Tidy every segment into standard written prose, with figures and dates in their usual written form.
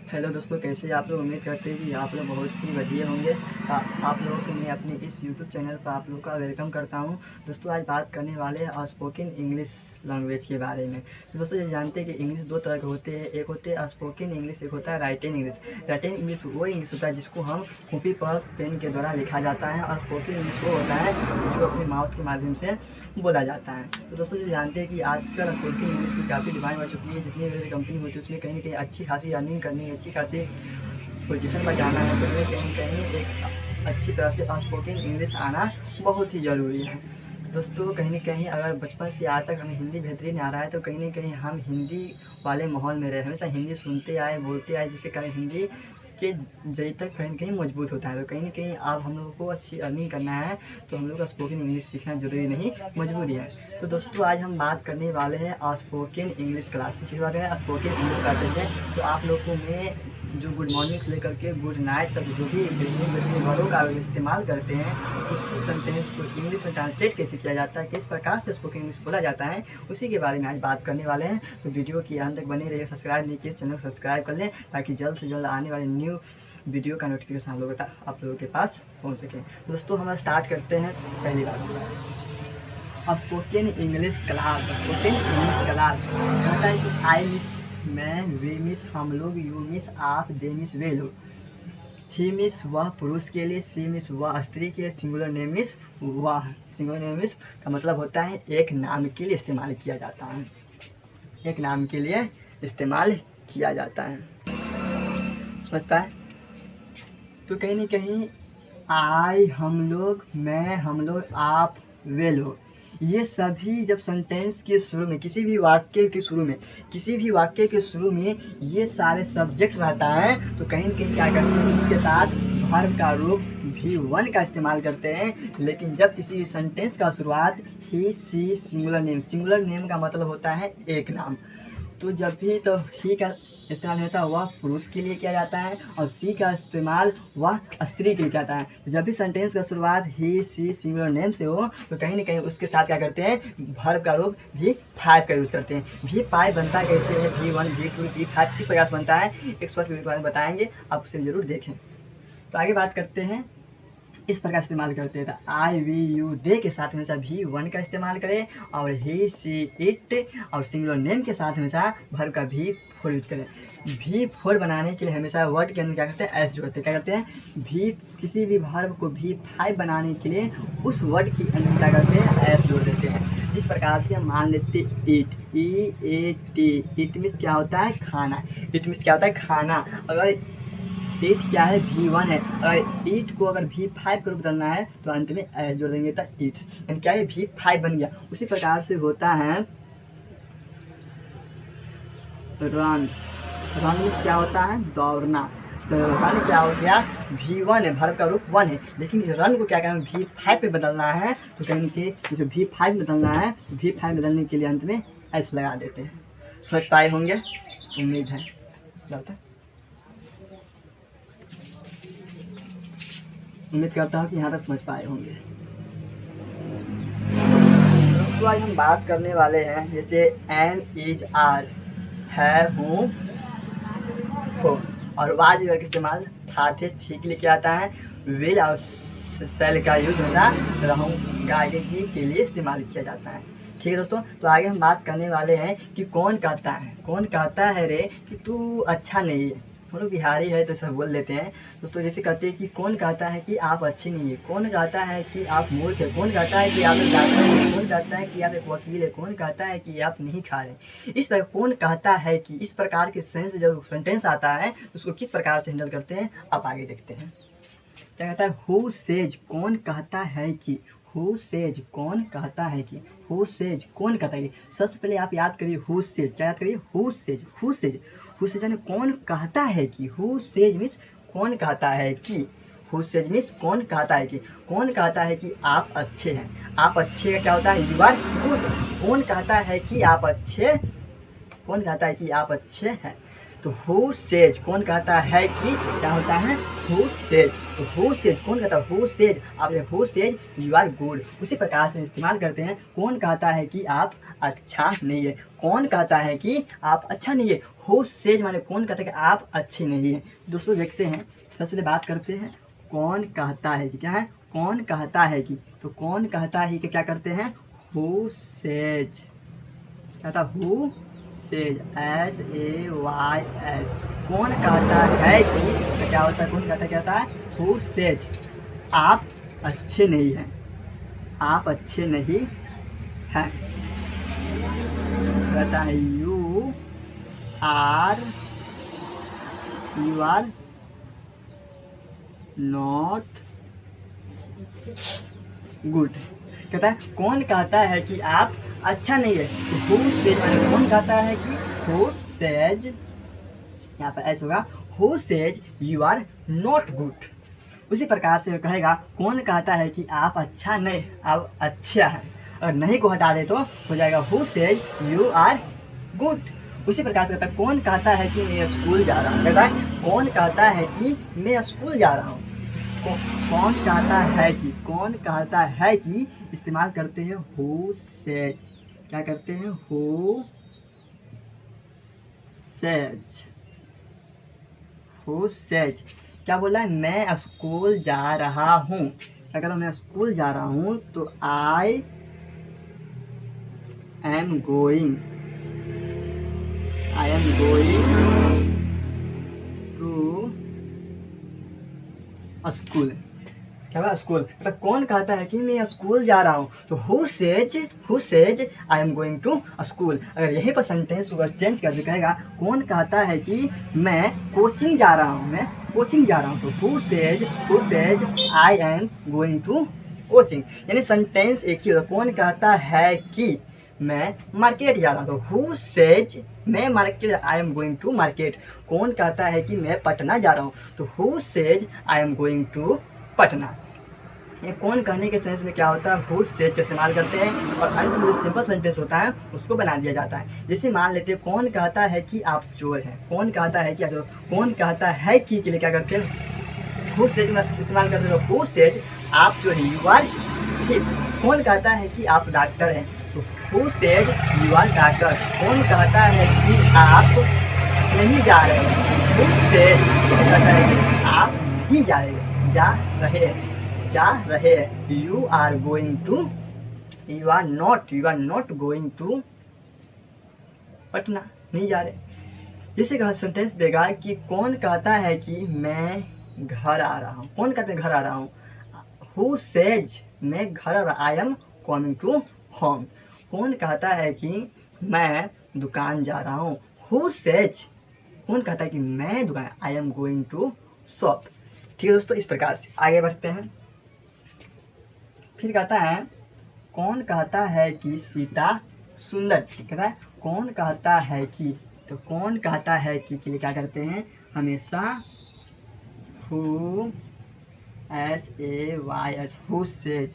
Hello दोस्तों, कैसे आप लोग। उम्मीद करते हैं कि आप लोग बहुत ही बढ़िया होंगे। आप लोगों को मैं अपने इस यूट्यूब चैनल पर आप लोग का वेलकम करता हूं। दोस्तों आज बात करने वाले हैं स्पोकन इंग्लिश लैंग्वेज के बारे में। तो दोस्तों ये जानते हैं कि इंग्लिश दो तरह के होते हैं, एक होते हैं स्पोकन इंग्लिश, एक होता है राइटिंग इंग्लिश। राइटिंग इंग्लिश वो इंग्लिश होता है जिसको हम कॉपी पर पेन के द्वारा लिखा जाता है, और स्पोकन इंग्लिश वो होता है जो अपने माउथ के माध्यम से बोला जाता है। तो दोस्तों ये जानते हैं कि आजकल स्पोकन इंग्लिश की काफ़ी डिमांड बढ़ चुकी है। जितनी बड़ी कंपनी होती है उसमें कहीं ना कहीं अच्छी खासी अर्निंग करनी है, अच्छी खासी पोजीशन पर जाना है, तो हमें कहीं ना कहीं एक अच्छी तरह से स्पोकन इंग्लिश आना बहुत ही ज़रूरी है। दोस्तों कहीं ना कहीं अगर बचपन से आज तक हमें हिंदी बेहतरीन आ रहा है, तो कहीं ना कहीं हम हिंदी वाले माहौल में रहे, हमेशा हिंदी सुनते आए, बोलते आए, जिससे कहीं हिंदी के जरिए तक कहीं ना कहीं मजबूत होता है। तो कहीं ना कहीं अब हम लोगों को अच्छी अर्निंग करना है, तो हम लोग का स्पोकन इंग्लिश सीखना जरूरी नहीं, मजबूरी है। तो दोस्तों आज हम बात करने वाले हैं स्पोकन इंग्लिश क्लासेस के बारे में। स्पोकन इंग्लिश क्लासेस है तो आप लोगों को मैं जो गुड मॉर्निंग से लेकर के गुड नाइट तक जो भी वर्डों का इस्तेमाल करते हैं, उस सेंटेंस को इंग्लिश में ट्रांसलेट कैसे किया जाता है, किस प्रकार से स्पोकन इंग्लिश बोला जाता है, उसी के बारे में आज बात करने वाले हैं। तो वीडियो की अंत तक बने रहिए। सब्सक्राइब नहीं किए चैनल को सब्सक्राइब कर लें, ताकि जल्द से जल्द आने वाले न्यू वीडियो का नोटिफिकेशन आप लोगों के पास पहुंच सके। दोस्तों हम स्टार्ट करते हैं पहली बात, spoken English class. Spoken English class होता है कि आई मिस मैं, वी मिस हम लोग, यू मिस आप, दे मिस वे लोग, ही मिस वह पुरुष के लिए, सी मिस वह स्त्री के लिए, सिंगुलर नेम मिस वह। सिंगुलर नेम मिस का मतलब होता है एक नाम के लिए इस्तेमाल किया जाता है, एक नाम के लिए इस्तेमाल किया जाता है। समझ पाए। तो कहीं ना कहीं आई हम लोग, मैं हम लोग, आप वे लोग, ये सभी जब सेंटेंस के शुरू में, किसी भी वाक्य के शुरू में ये सारे सब्जेक्ट रहता है, तो कहीं ना कहीं क्या करते हैं, उसके साथ वर्ब का रूप भी1 का इस्तेमाल करते हैं। लेकिन जब किसी भी सेंटेंस का शुरुआत ही, सी, सिंगुलर नेम का मतलब होता है एक नाम, तो जब भी तो ही का इस्तेमाल हमेशा वह पुरुष के लिए किया जाता है, और सी का इस्तेमाल वह स्त्री के लिए किया जाता है। जब भी सेंटेंस का शुरुआत ही, सी, सिंगुलर नेम से हो, तो कहीं ना कहीं उसके साथ क्या करते हैं, वर्ब का रूप V5 का यूज़ करते हैं। V5 बनता कैसे है, V1, V2, V5 किस प्रकार से बनता है, एक शॉर्ट वीडियो के बारे में बताएंगे, आप उसे जरूर देखें। तो आगे बात करते हैं, इस प्रकार इस्तेमाल करते हैं। तो आई, वी, यू, दे के साथ हमेशा V1 का इस्तेमाल करें, और ही, सी, इट और सिंगुलर नेम के साथ हमेशा वर्ब का V4 यूज करें। V4 बनाने के लिए हमेशा वर्ड के अंदर क्या करते हैं, एस जोड़ते हैं। क्या करते हैं, किसी भी वर्ब को V5 बनाने के लिए उस वर्ड के अंदर क्या करते हैं, एस जोड़ देते हैं। इस प्रकार से हम मान लेते हैं ईट, EAT, इट मीन्स क्या होता है, खाना। इट मीन्स क्या होता है, खाना। अगर ईट क्या है, V1 है, अगर ईट को अगर V5 को बदलना है तो अंत में एस जोड़ देंगे, तो ईट्स, यानी क्या है, V5 बन गया। उसी प्रकार से होता है रन। रन मीन्स क्या होता है, दौड़ना। तो रन क्या हो गया, V1 है, वर्ब का रूप 1 है, लेकिन रन को क्या करना, V5 पे बदलना है, तो कहीं कि जैसे V5 बदलना है, तो V5 बदलने के लिए अंत में एस लगा देते हैं। समझ पाए होंगे, उम्मीद है। उम्मीद करता हूँ कि यहाँ तक समझ पाए होंगे। दोस्तों आज हम बात करने वाले हैं, जैसे एम, इज, आर, है, हूँ, हो, और वाज वगैरह का इस्तेमाल था, थे, थी के लिए किया जाता है। विल और सेल का यूज होता रहूँगा आगे के लिए इस्तेमाल किया जाता है। ठीक है दोस्तों, तो आगे हम बात करने वाले हैं कि कौन कहता है रे कि तू अच्छा नहीं है। हम लोग बिहारी है तो सब बोल लेते हैं दोस्तों। जैसे कहते हैं कि कौन कहता है कि आप अच्छे नहीं है, कौन कहता है कि आप मूर्ख है, कौन कहता है कि आप एक डॉक्टर है, कौन कहता है कि आप एक वकील है, कौन कहता है कि आप नहीं खा रहे। इस पर कौन कहता है कि इस प्रकार के सेंस जब सेंटेंस आता है तो उसको किस प्रकार से हैंडल करते हैं, आप आगे देखते हैं। क्या कहता है, हु सेज, कौन कहता है कि, हु सेज, कौन कहता है कि, हु सेज, कौन कहता है कि। सबसे पहले आप याद करिए हु सेज, क्या याद करिए, who says, who says, who says यानी कौन कहता है कि। हु सेज मीन्स कौन कहता है कि, हु सेज मीन्स कौन कहता है कि, कौन कहता है कि आप अच्छे हैं। आप अच्छे का क्या होता है, यू आर गुड। कौन कहता है कि आप अच्छे, कौन कहता है कि आप अच्छे हैं। तो हु सेज कौन कहता है कि क्या होता है हु सेज। तो हु सेज कौन कहता है हु सेज, आपने who says you are good. उसी प्रकार से इस्तेमाल करते हैं कौन कहता है कि आप अच्छा नहीं है। कौन कहता है कि आप अच्छा नहीं है, हु सेज माने कौन कहता है कि आप अच्छी नहीं है। दोस्तों देखते हैं, सबसे पहले बात करते हैं कौन कहता है कि क्या है, कौन कहता है कि, तो कौन कहता है कि क्या करते हैं हु सेज, कहता हु सेज SAYS। कौन कहता है कि तो क्या होता है, कौन कहता क्या होता है हु सेज आप अच्छे नहीं हैं, आप अच्छे नहीं हैं। कहता है यू आर नॉट गुड। कहता है कौन कहता है कि आप अच्छा नहीं है, तो हु सेज माने कौन कहता है कि हु सेज, यहाँ पर ऐसा होगा who says you are not good. उसी प्रकार से कहेगा कौन कहता है कि आप अच्छा नहीं, आप अच्छा है। अगर नहीं को हटा दे तो हो जाएगा who says you are good. उसी प्रकार से कहता है कौन कहता है कि मैं स्कूल जा रहा हूँ, कहता है कौन कहता है कि मैं स्कूल जा रहा हूँ। कौन कहता है कि, कौन कहता है कि इस्तेमाल करते हैं हु सेज, क्या करते हैं हु सेज, हु सेज क्या बोला है मैं स्कूल जा रहा हूँ। क्या कर रहा हूँ मैं स्कूल जा रहा हूँ, तो I am going to school. क्या हुआ स्कूल, तो कौन कहता है कि मैं स्कूल जा रहा हूँ, तो who says I am going to school. अगर यहीं पर सेंटेंस अगर चेंज कर दे कहेगा कौन कहता है कि मैं कोचिंग जा रहा हूँ, मैं कोचिंग जा रहा हूँ, तो who says I am going to coaching. यानी सेंटेंस एक ही होता, कौन कहता है कि मैं मार्केट जा रहा हूँ, तो हु सेज मैं market I am going to market. कौन कहता है कि मैं पटना जा रहा हूँ, तो who says I am going to Patna. ये कौन कहने के सेंस में क्या होता है हु सेज का इस्तेमाल करते हैं, और अंत में जो सिंपल सेंटेंस होता है उसको बना दिया जाता है। जैसे मान लेते हैं कौन कहता है कि आप चोर हैं, कौन कहता है कि आप चोर, कौन कहता है कि के लिए क्या करते हैं हु सेज में इस्तेमाल करते हैं। हु सेज आप चोर हैं यू आर थिफ। कौन कहता है कि आप डॉक्टर हैं, तो who says you are doctor. कौन कहता है कि आप नहीं जा रहे हैं, हु सेज कहता है कि आप नहीं जा रहे हैं, जा रहे हैं। You are going to, you are not going to Patna, नहीं जा रहे। जैसे कहा सेंटेंस देगा कि कौन कहता है कि मैं घर आ रहा हूँ, कौन कहते हैं घर आ रहा हूँ, हु सेज मैं घर आ रहा, I am coming to home. कौन कहता है कि मैं दुकान जा रहा हूँ, हु सेज कौन कहता है कि मैं दुकान, I am going to shop. ठीक है दोस्तों, इस प्रकार से आगे बढ़ते हैं। फिर कहता है कौन कहता है कि सीता सुंदर थी। कहता है कौन कहता है कि, तो कौन कहता है कि के लिए क्या करते हैं हमेशा हु SAYS हु सेज।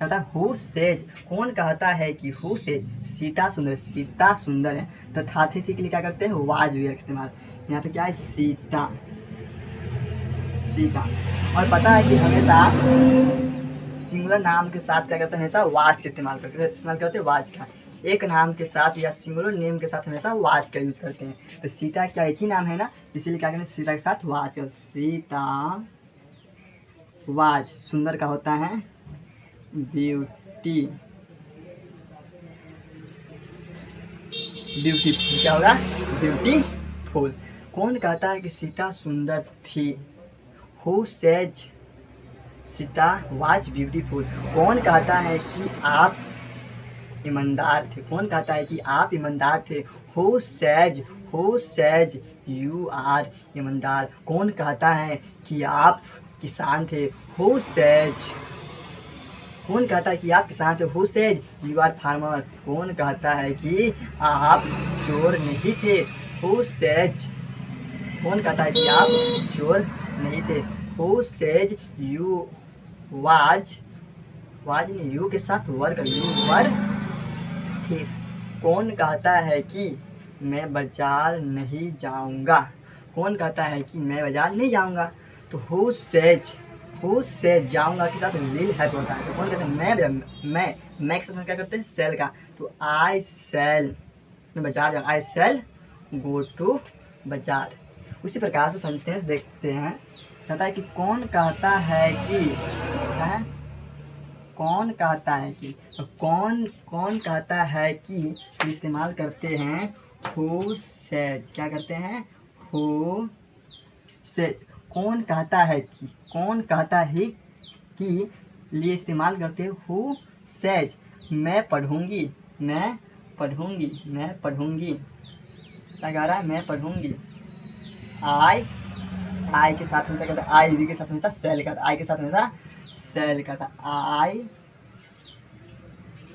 कहता है हु सेज कौन कहता है कि हु सेज सीता सुंदर है। तो थाथी थी के लिए क्या करते हैं वाज भी इस्तेमाल। यहाँ पे क्या है सीता। और पता है कि हमेशा सिंगुलर नाम के साथ क्या करते हैं हमेशा वाज का इस्तेमाल करते हैं वाज का। एक नाम के साथ या सिंगुलर नेम के साथ हमेशा वाज का यूज करते हैं। तो सीता क्या एक ही नाम है ना, इसीलिए क्या करें सीता के साथ वाज का, सीता वाज। सुंदर का होता है ब्यूटीफुल। क्या होगा ब्यूटीफुल। कौन कहता है कि सीता सुंदर थी, who says Sita was beautiful. कौन कहता है कि आप ईमानदार थे, कौन कहता है कि आप ईमानदार थे, हु सेज यू आर ईमानदार। कौन कहता है कि आप किसान थे, हु सेज कौन कहता है कि आप किसान थे, who says you are farmer. कौन कहता है कि आप चोर नहीं थे, हु सेज कौन कहता है कि आप चोर नहीं थे, हु सेज यू वाज नहीं यू के साथ वर का यू वर ठीक। कौन कहता है कि मैं बाजार नहीं जाऊंगा, कौन कहता है कि मैं बाजार नहीं जाऊंगा, तो हु सेज जाऊंगा के साथ विल हैव होता है। तो कौन कहता है मैं के साथ क्या करते हैं सेल का, तो आई सेल मैं बाजार जाऊँ, आई सेल गो टू बाजार। उसी प्रकार से सेंटेंस देखते हैं। कहता है कि कौन कहता है कि है कौन कहता है कि, तो कौन कहता है कि इस्तेमाल करते हैं हु सेज। क्या करते हैं हु सेज। कौन कहता है कि लिए इस्तेमाल करते हैं हु सेज। मैं पढ़ूंगी क्या कह रहा है, मैं पढ़ूंगी। आई के साथ हमेशा कहता है, आई वी के साथ हमेशा सेल का, आई के साथ हमेशा सेल का था।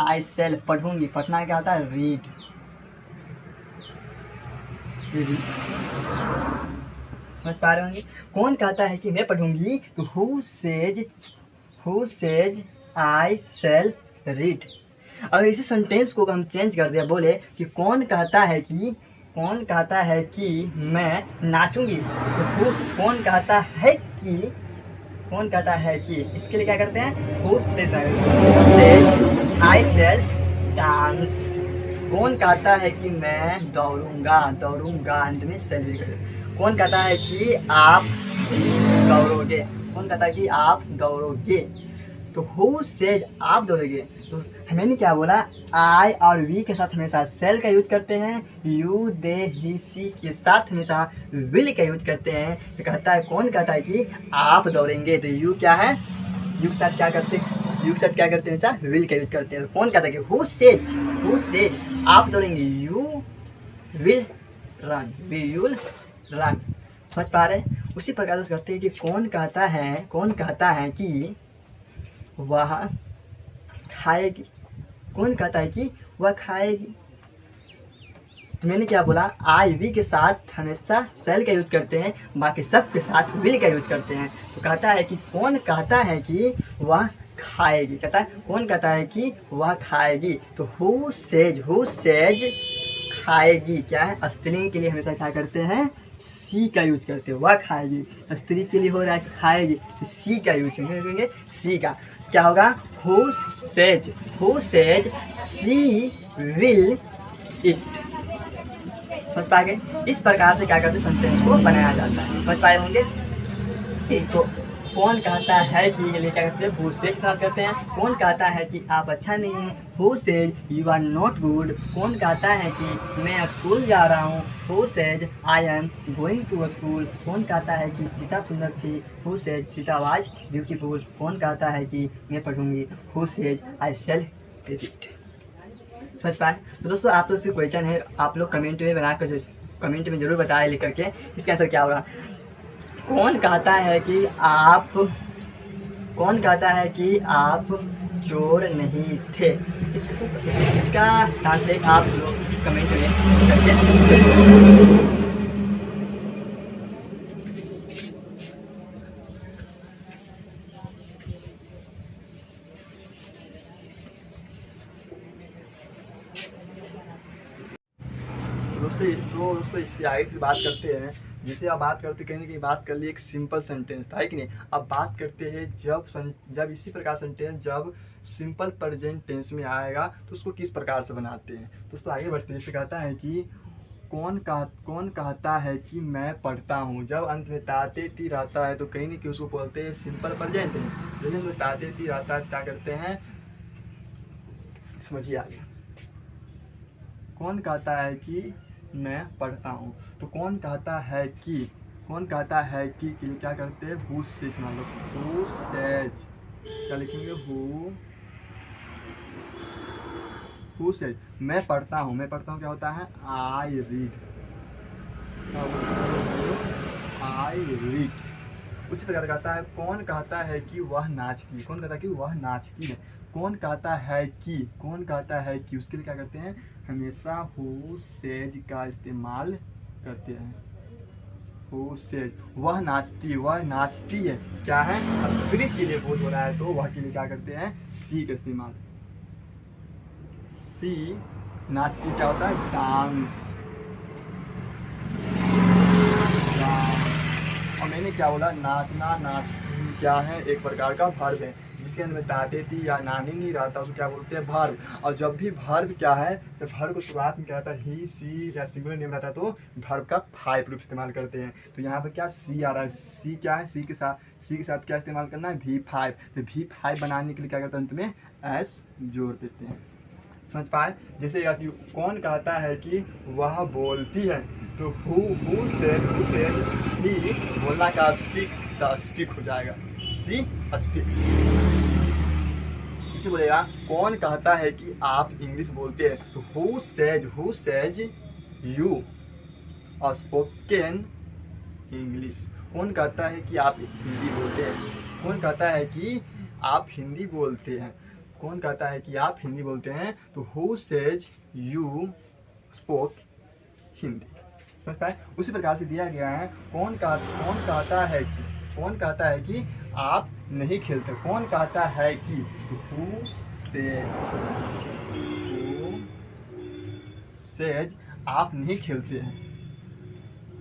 आई सेल पढ़ूंगी, पढ़ना क्या होता है रीड। समझ पा रहे होंगे। कौन कहता है कि मैं पढ़ूंगी, तो who says I shall read. अगर इसी सेंटेंस को हम चेंज कर दिया, बोले कि कौन कहता है कि मैं नाचूंगी, तो कौन कहता है कि इसके लिए क्या करते हैं who says I shall dance. कौन कहता है कि मैं दौड़ूंगा अंत में सेल भी करें। कौन कहता है कि आप दौड़ोगे, तो हु सेज आप दौड़ोगे। तो मैंने क्या बोला, आई और वी के साथ हमेशा सेल का यूज करते हैं, यू दे ही सी के साथ हमेशा विल का यूज करते हैं। तो कहता है कौन कहता है कि आप दौड़ेंगे, तो यू क्या है, यू के साथ क्या करते हैं हमेशा विल का यूज करते हैं। कौन कहता है कि हु सेज आप दौड़ेंगे, यू विल रन। समझ पा रहे हैं। उसी प्रकार से कहते हैं कि कौन कहता है कि वह खाएगी। कौन कहता है कि वह खाएगी। तो मैंने क्या बोला, आई वी के साथ हमेशा सेल का यूज करते हैं, बाकी सब के साथ विल का यूज करते हैं। तो कहता है कि कौन कहता है कि वह खाएगी। कहता है कौन कहता है कि वह खाएगी, तो हु सेज खाएगी। क्या है, स्त्रीलिंग के लिए हमेशा क्या करते हैं सी का यूज करते हैं, वह खाएगी। स्त्री के लिए हो रहा है खाएगी, तो सी का यूज करेंगे, सी का क्या होगा, who says she will eat. समझ पा गए। इस प्रकार से क्या करते हैं सेंटेंस को बनाया जाता है। समझ पाए होंगे। तो कौन कहता है कि ये क्या करते हैं हु सेज इस्तेमाल करते हैं। कौन कहता है कि आप अच्छा नहीं हैं, who says you are not good. कौन कहता है कि मैं स्कूल जा रहा हूँ, who says I am going to school. कौन कहता है कि सीता सुंदर थी, who says Sita was beautiful. कौन कहता है कि मैं पढ़ूंगी, who says I shall read it. समझ पाए। तो दोस्तों आप लोग से क्वेश्चन है, आप लोग कमेंट में जरूर बताएं लिख करके इसका आंसर क्या होगा। कौन कहता है कि आप चोर नहीं थे। इसका ट्रांसलेट आप लोग कमेंट में करके दोस्तों इससे आगे फिर बात करते हैं। जैसे आप बात करते कहीं ना कहीं बात कर ली एक सिंपल सेंटेंस था, है कि नहीं। अब बात करते हैं जब इसी प्रकार सेंटेंस जब सिंपल प्रेजेंट टेंस में आएगा तो उसको किस प्रकार से बनाते हैं। दोस्तों आगे बढ़ते हैं। जैसे कहता है कि कौन कहता है कि मैं पढ़ता हूँ। जब अंत में ताते ती रहता है तो कहीं ना कहीं उसको बोलते हैं सिंपल प्रेजेंट टेंस। जैसे ताते ती रहता है क्या करते हैं, समझिए आगे। कौन कहता है कि मैं पढ़ता हूँ, तो कौन कहता है कि के लिए क्या करते हैं हु सेज। मान लो हु सेज क्या लिखेंगे, हु सेज मैं पढ़ता हूँ क्या होता है आई रीड। उसी प्रकार कहता है कौन कहता है कि वह नाचती है। कौन कहता है कि वह नाचती है। कौन कहता है कि उसके लिए क्या करते हैं हमेशा हु सेज का इस्तेमाल करते हैं। हु सेज वह नाचती है क्या है स्त्री के लिए बोध हो रहा है, तो वह के लिए क्या करते हैं सी का इस्तेमाल। सी नाचती क्या होता है डांस। क्या बोला, नाचना, नाच क्या है, एक प्रकार का वर्ब है जिसके अंदर में दाते ती या नानी नहीं रहता उसको क्या बोलते हैं, वर्ब। और जब भी वर्ब क्या है तो वर्ब को शुरुआत में क्या रहता है, ही, सी या सिंगुलर नेम रहता है तो वर्ब का फाइव रूप इस्तेमाल करते हैं। तो यहाँ पे क्या सी आ रहा है, सी क्या है, सी के साथ क्या इस्तेमाल करना है, V5। तो V5 बनाने के लिए क्या करते हैं, अंत में एस जोड़ देते हैं। समझ पाए। जैसे कि कौन कहता है कि वह बोलती है, तो हु से ही बोलना का स्पीक, द स्पीक हो जाएगा, सी स्पीक्स। इसे बोलेगा कौन कहता है कि आप इंग्लिश बोलते हैं, तो who says you spoken English. कौन कहता है कि आप हिंदी बोलते हैं, कौन कहता है कि आप हिंदी बोलते हैं, कौन कहता है कि आप हिंदी बोलते हैं, तो who says you spoke Hindi. समझ पाए। उसी प्रकार से दिया गया है कौन कहता है कि आप नहीं खेलते, कौन कहता है कि, तो हु सेज आप नहीं खेलते हैं,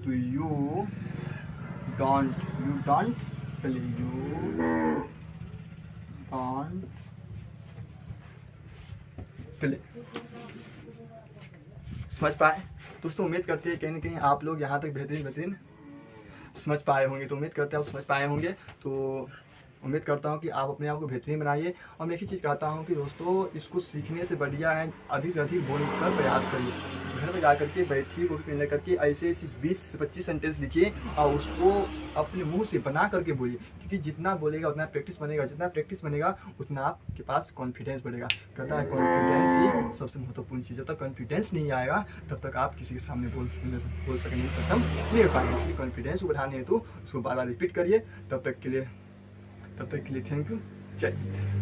तो यू डोंट प्ले, प्ले। समझ पाए दोस्तों। उम्मीद करते हैं कहीं ना कहीं आप लोग यहाँ तक बेहतरीन समझ पाए होंगे। तो उम्मीद करते हैं आप समझ पाए होंगे। तो उम्मीद करता हूँ कि आप अपने आप को बेहतरीन बनाइए। और मैं एक ही चीज़ कहता हूँ कि दोस्तों इसको सीखने से बढ़िया है अधिक से अधिक बोलने का प्रयास करिए। घर में जा करके बैठिए, कॉपी पेन लेकर के ऐसे 20 से 25 सेंटेंस लिखिए और उसको अपने मुंह से बना करके बोलिए। क्योंकि जितना बोलेगा उतना प्रैक्टिस बनेगा, जितना प्रैक्टिस बनेगा उतना आपके पास कॉन्फिडेंस बढ़ेगा। कहता है कॉन्फिडेंस ही सबसे महत्वपूर्ण चीज़। जब तक कॉन्फिडेंस नहीं आएगा तब तक आप किसी के सामने बोल सकेंगे, सक्षम नहीं हो पाएंगे। इसलिए कॉन्फिडेंस को बढ़ाने हेतु उसको बार बार रिपीट करिए। तब तक के लिए थैंक यू। जय हिंद।